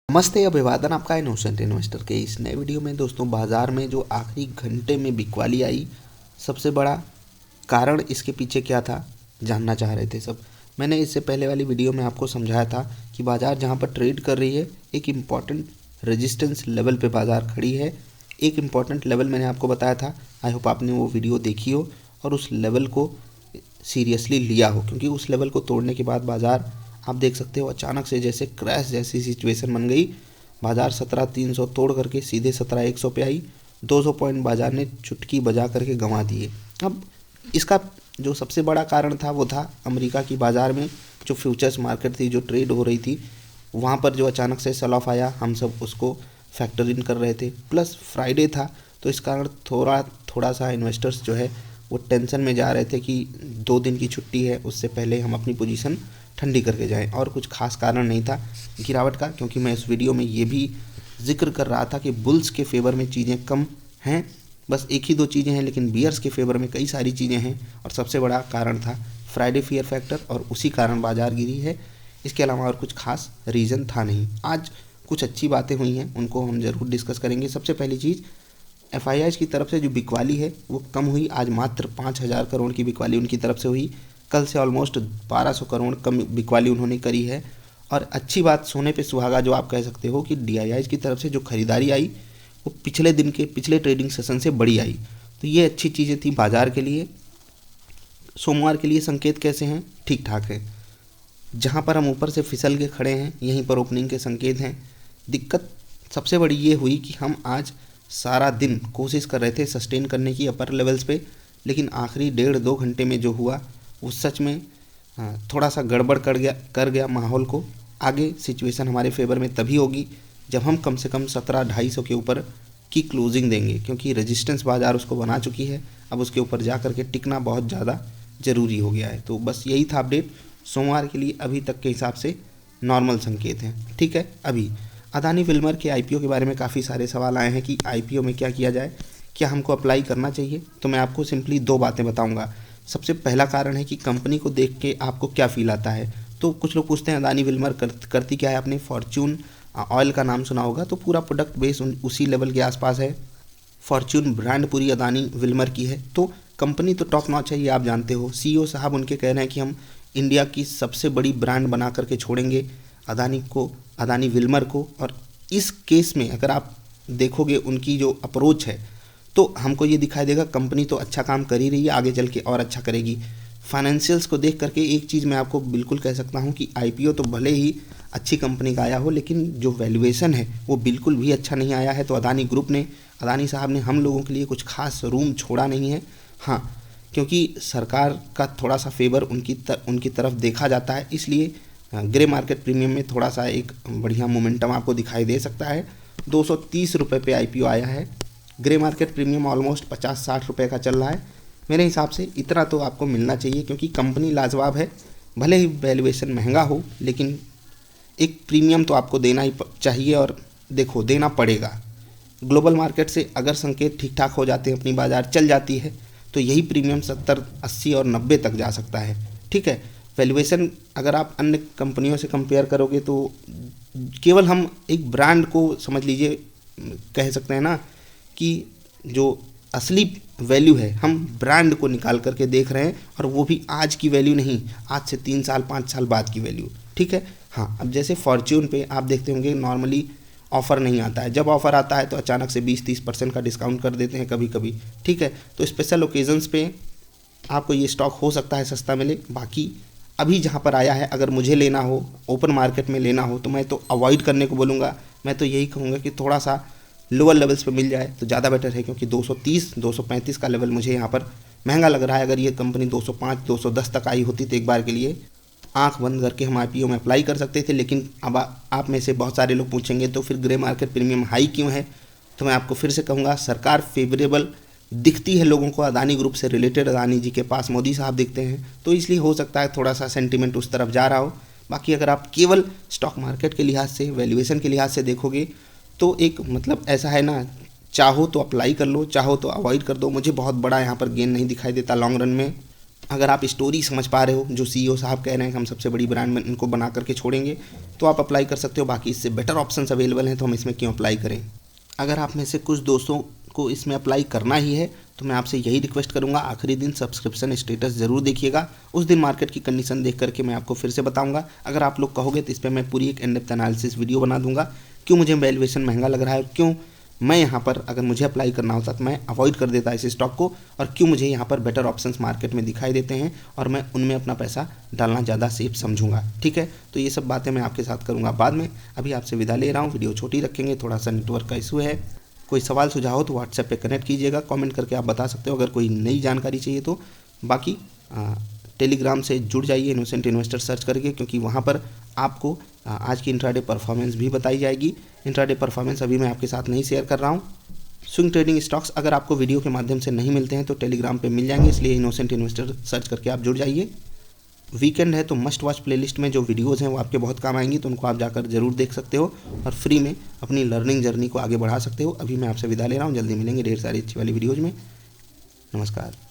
नमस्ते, अभिवादन आपका इनोसेंट इन्वेस्टर के इस नए वीडियो में। दोस्तों, बाजार में जो आखिरी घंटे में बिकवाली आई, सबसे बड़ा कारण इसके पीछे क्या था जानना चाह रहे थे सब। मैंने इससे पहले वाली वीडियो में आपको समझाया था कि बाजार जहां पर ट्रेड कर रही है, एक इम्पॉर्टेंट रेजिस्टेंस लेवल पे बाजार खड़ी है। एक इम्पॉर्टेंट लेवल मैंने आपको बताया था। आई होप आपने वो वीडियो देखी हो और उस लेवल को सीरियसली लिया हो, क्योंकि उस लेवल को तोड़ने के बाद बाजार आप देख सकते हो अचानक से जैसे क्रैश जैसी सिचुएशन बन गई। बाजार 17,300 तोड़ करके सीधे 17,100 पे आई। 200 पॉइंट बाजार ने चुटकी बजा करके गंवा दिए। अब इसका जो सबसे बड़ा कारण था वो था अमेरिका की बाज़ार में जो फ्यूचर्स मार्केट थी, जो ट्रेड हो रही थी, वहाँ पर जो अचानक से सेल ऑफ आया, हम सब उसको फैक्टर इन कर रहे थे। प्लस फ्राइडे था, तो इस कारण थोड़ा सा इन्वेस्टर्स जो है वो टेंशन में जा रहे थे कि 2 दिन की छुट्टी है, उससे पहले हम अपनी पोजीशन ठंडी करके जाएं। और कुछ खास कारण नहीं था गिरावट का, क्योंकि मैं इस वीडियो में ये भी जिक्र कर रहा था कि बुल्स के फेवर में चीज़ें कम हैं, बस 1 ही 2 चीज़ें हैं, लेकिन बियर्स के फेवर में कई सारी चीज़ें हैं। और सबसे बड़ा कारण था फ्राइडे फियर फैक्टर, और उसी कारण बाजार गिरी है। इसके अलावा और कुछ खास रीज़न था नहीं। आज कुछ अच्छी बातें हुई हैं, उनको हम ज़रूर डिस्कस करेंगे। सबसे पहली चीज़, एफआईआई की तरफ से जो बिकवाली है वो कम हुई। आज मात्र 5,000 करोड़ की बिकवाली उनकी तरफ से हुई। कल से ऑलमोस्ट 1,200 करोड़ कम बिकवाली उन्होंने करी है। और अच्छी बात, सोने पे सुहागा जो आप कह सकते हो, कि डीआईआई की तरफ से जो खरीदारी आई वो पिछले ट्रेडिंग सेशन से बड़ी आई। तो ये अच्छी चीज़ें थी बाजार के लिए। सोमवार के लिए संकेत कैसे हैं? ठीक ठाक है। जहाँ पर हम ऊपर से फिसल के खड़े हैं, यहीं पर ओपनिंग के संकेत हैं। दिक्कत सबसे बड़ी ये हुई कि हम आज सारा दिन कोशिश कर रहे थे सस्टेन करने की अपर लेवल्स पे, लेकिन आखिरी 1.5-2 घंटे में जो हुआ वो सच में थोड़ा सा गड़बड़ कर गया माहौल को। आगे सिचुएशन हमारे फेवर में तभी होगी जब हम कम से कम 17,250 के ऊपर की क्लोजिंग देंगे, क्योंकि रेजिस्टेंस बाजार उसको बना चुकी है। अब उसके ऊपर जा कर के टिकना बहुत ज़्यादा ज़रूरी हो गया है। तो बस यही था अपडेट सोमवार के लिए। अभी तक के हिसाब से नॉर्मल संकेत हैं, ठीक है। अभी अदानी विल्मर के आईपीओ के बारे में काफ़ी सारे सवाल आए हैं कि आईपीओ में क्या किया जाए, क्या हमको अप्लाई करना चाहिए। तो मैं आपको सिंपली 2 बातें बताऊंगा। सबसे पहला कारण है कि कंपनी को देख के आपको क्या फील आता है। तो कुछ लोग पूछते हैं अदानी विल्मर करती क्या है। आपने फॉर्च्यून ऑयल का नाम सुना होगा, तो पूरा प्रोडक्ट बेस उसी लेवल के आसपास है। फॉर्च्यून ब्रांड पूरी अदानी विल्मर की है, तो कंपनी तो टॉप नॉच है, ये आप जानते हो। सीईओ साहब उनके कह रहे हैं कि हम इंडिया की सबसे बड़ी ब्रांड बना करके छोड़ेंगे अदानी विल्मर को। और इस केस में अगर आप देखोगे उनकी जो अप्रोच है, तो हमको ये दिखाई देगा कंपनी तो अच्छा काम कर ही रही है, आगे चल के और अच्छा करेगी। फाइनेंशियल्स को देख करके एक चीज़ मैं आपको बिल्कुल कह सकता हूँ कि आईपीओ तो भले ही अच्छी कंपनी का आया हो, लेकिन जो वैल्यूएशन है वो बिल्कुल भी अच्छा नहीं आया है। तो अदानी साहब ने हम लोगों के लिए कुछ खास रूम छोड़ा नहीं है। हाँ, क्योंकि सरकार का थोड़ा सा फेवर उनकी तरफ देखा जाता है, इसलिए ग्रे मार्केट प्रीमियम में थोड़ा सा एक बढ़िया मोमेंटम आपको दिखाई दे सकता है। 230 रुपये पे आईपीओ आया है। ग्रे मार्केट प्रीमियम ऑलमोस्ट 50-60 रुपये का चल रहा है। मेरे हिसाब से इतना तो आपको मिलना चाहिए, क्योंकि कंपनी लाजवाब है। भले ही वैल्यूएशन महंगा हो, लेकिन एक प्रीमियम तो आपको देना ही चाहिए, और देखो देना पड़ेगा। ग्लोबल मार्केट से अगर संकेत ठीक ठाक हो जाते हैं, अपनी बाजार चल जाती है, तो यही प्रीमियम 70, 80 और 90 तक जा सकता है, ठीक है। वैल्यूएशन अगर आप अन्य कंपनियों से कंपेयर करोगे तो केवल हम एक ब्रांड को समझ लीजिए, कह सकते हैं ना कि जो असली वैल्यू है हम ब्रांड को निकाल करके देख रहे हैं, और वो भी आज की वैल्यू नहीं, आज से 3 साल 5 साल बाद की वैल्यू, ठीक है। हाँ, अब जैसे फॉर्च्यून पे आप देखते होंगे नॉर्मली ऑफ़र नहीं आता है। जब ऑफ़र आता है तो अचानक से 20-30% का डिस्काउंट कर देते हैं कभी कभी, ठीक है। तो स्पेशल ओकेजन्स पे आपको ये स्टॉक हो सकता है सस्ता मिले। बाकी अभी जहाँ पर आया है, अगर मुझे लेना हो, ओपन मार्केट में लेना हो, तो मैं तो अवॉइड करने को बोलूँगा। मैं तो यही कहूँगा कि थोड़ा सा लोअर लेवल्स पे मिल जाए तो ज़्यादा बेटर है, क्योंकि 230-235 का लेवल मुझे यहाँ पर महंगा लग रहा है। अगर ये कंपनी 205-210 तक आई होती तो एक बार के लिए आंख बंद करके हम आईपीओ में अप्लाई कर सकते थे। लेकिन अब आप में से बहुत सारे लोग पूछेंगे तो फिर ग्रे मार्केट प्रीमियम हाई क्यों है। तो मैं आपको फिर से कहूँगा, सरकार फेवरेबल दिखती है लोगों को। अदानी ग्रुप से रिलेटेड अदानी जी के पास मोदी साहब दिखते हैं, तो इसलिए हो सकता है थोड़ा सा सेंटीमेंट उस तरफ जा रहा हो। बाकी अगर आप केवल स्टॉक मार्केट के लिहाज से, वैल्यूएशन के लिहाज से देखोगे, तो एक मतलब ऐसा है ना, चाहो तो अप्लाई कर लो, चाहो तो अवॉइड कर दो। मुझे बहुत बड़ा यहाँ पर गेन नहीं दिखाई देता लॉन्ग रन में। अगर आप स्टोरी समझ पा रहे हो, जो सीईओ साहब कह रहे हैं कि हम सबसे बड़ी ब्रांड में इनको बना करके छोड़ेंगे, तो आप अप्लाई कर सकते हो। बाकी इससे बेटर ऑप्शंस अवेलेबल हैं, तो हम इसमें क्यों अप्लाई करें। अगर आप में से कुछ दोस्तों को इसमें अप्लाई करना ही है तो मैं आपसे यही रिक्वेस्ट करूंगा, आखिरी दिन सब्सक्रिप्शन स्टेटस ज़रूर देखिएगा। उस दिन मार्केट की कंडीशन देख करके मैं आपको फिर से बताऊंगा। अगर आप लोग कहोगे तो इस पर मैं पूरी एक इन डेप्थ एनालिसिस वीडियो बना दूंगा, क्यों मुझे वैल्यूएशन महंगा लग रहा है और क्यों मैं यहाँ पर अगर मुझे अप्लाई करना होता तो मैं अवॉइड कर देता इस स्टॉक को, और क्यों मुझे यहाँ पर बेटर ऑप्शंस मार्केट में दिखाई देते हैं और मैं उनमें अपना पैसा डालना ज़्यादा सेफ समझूंगा। ठीक है, तो ये सब बातें मैं आपके साथ करूँगा बाद में। अभी आपसे विदा ले रहा हूँ, वीडियो छोटी रखेंगे, थोड़ा सा नेटवर्क का इशू है। कोई सवाल सुझाव हो तो व्हाट्सएप पे कनेक्ट कीजिएगा, कमेंट करके आप बता सकते हो अगर कोई नई जानकारी चाहिए तो। बाकी टेलीग्राम से जुड़ जाइए इनोसेंट इन्वेस्टर सर्च करके, क्योंकि वहाँ पर आपको आज की इंट्राडे परफॉर्मेंस भी बताई जाएगी। इंट्राडे परफॉर्मेंस अभी मैं आपके साथ नहीं शेयर कर रहा हूँ। स्विंग ट्रेडिंग स्टॉक्स अगर आपको वीडियो के माध्यम से नहीं मिलते हैं तो टेलीग्राम पे मिल जाएंगे, इसलिए इनोसेंट इन्वेस्टर सर्च करके आप जुड़ जाइए। वीकेंड है तो मस्ट वॉच प्लेलिस्ट में जो वीडियोज़ हैं वो आपके बहुत काम आएंगी, तो उनको आप जाकर ज़रूर देख सकते हो और फ्री में अपनी लर्निंग जर्नी को आगे बढ़ा सकते हो। अभी मैं आपसे विदा ले रहा हूँ, जल्दी मिलेंगे ढेर सारी अच्छी वाली वीडियोज़ में। नमस्कार।